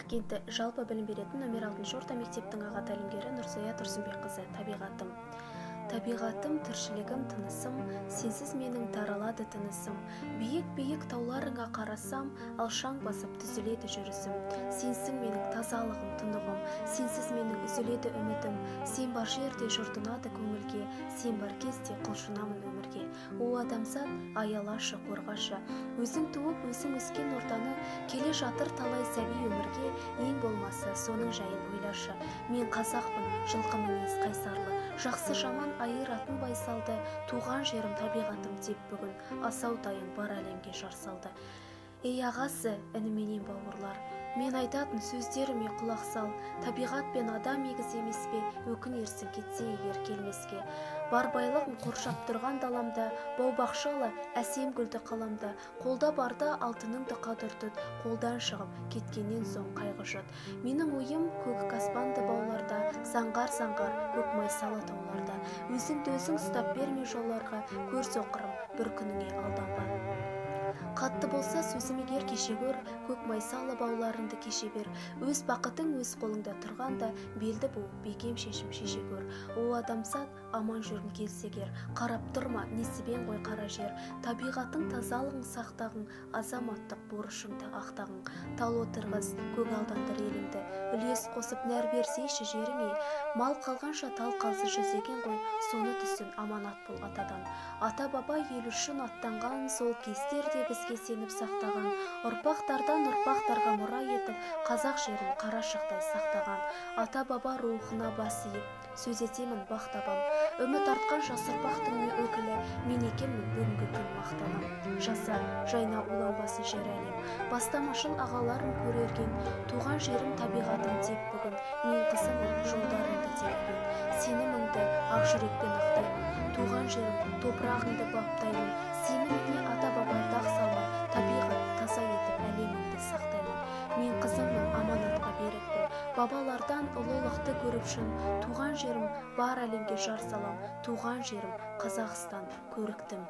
Шымкентте жалпы білім беретін номер 6 орта мектептің аға тәлімгері Нұрсая Тұрсынбекқызы. Табиғатым, тіршілігім, тынысым, сенсіз менің таралады тынысым. Биік-биік тауларыңа қарасам, алшаң басып түзіледі жүрісім. Сенсің менің тазалығым, тұнығым, сенсіз менің үзіледі үмітім. Сен бар жерде жұртынады көңілге, сен бар кезде құлшынамын өмірге. О адамзат, аялашы, қорғашы, өзің туып, өзің өскен ортаны, келе жатыр талай сәби өмірге, ең болмаса соның жайын ойлашы. Мен қазақпын, жылқы мінез қайсарлы, жақсы жаман айыратын байсалды, туған жерім табиғатым деп бүгін асау тайын бар әлемге жар салды. Ей ағасы, ініменен бауырлар, мен айтатын сөздеріме құлақ сал. Табиғат пен адам егіз емес пе, өкінерсің кетсе егер келмеске. Бар байлығым қоршап тұрған даламда, бау-бақшалы әсем гүлді қаламда. Қолда барда алтыныңды қадір тұт, қолдан шығып кеткеннен соң қайғы жұт. Менің ойым көк аспанды бауларда, заңғар-заңғар көк майсалы тауларда. Өзіңді өзің ұстап берме жолларға, көр соқырым бір күніңе алданба. Қатты болса сөзім егер кеше көр, көк майсалы бауларыңды кеше бер. Өз бақытың өз қолыңда тұрғанда, белді буып бекем шешім шеше көр. О адамзат, аман жүргің келсе егер, қарап тұрма, несібен ғой қара жер. Табиғатың тазалығын сақтағың, азаматтық борышыңды ақтағың. Тал отырғыз, көк алдандыр еліңді, үлес қосып нәр берсейші жеріңе. Мал қалғанша тал қалсы жүзеген ғой, соны түсін аманат бол атадан. Ата-баба ел үшін аттанған, сол кездерде бізге сеніп сақтаған, ұрпақтардан ұрпақтарға мұра етіп, қазақ жерін қарашықтай сақтаған. Ата-баба рухына бас иіп, сөз етемін бақтабам. Үміт артқан жас ұрпақтың өкілі, мен екенмін бүгінгі күн мақтанам. Жаса, жайна уланбасын жер әлем, бастамашыл ағаларым көрерген. Туған жерім табиғатым деп бүгін, мен қызымын жолдарымды тегін. Сеніміңді ақ жүрекпен ақтаймын, туған жерім топырағыңды баптаймын. Сеніміне ата-баба дақ салмай, табиғат таза етіп әлеміңді сақтаймын. Мен қызымның аманатқа берікпін, бабалардан ұлылықты көріп шын. Туған жерім бар әлемге жар салам, туған жерім Қазақстан көріктім.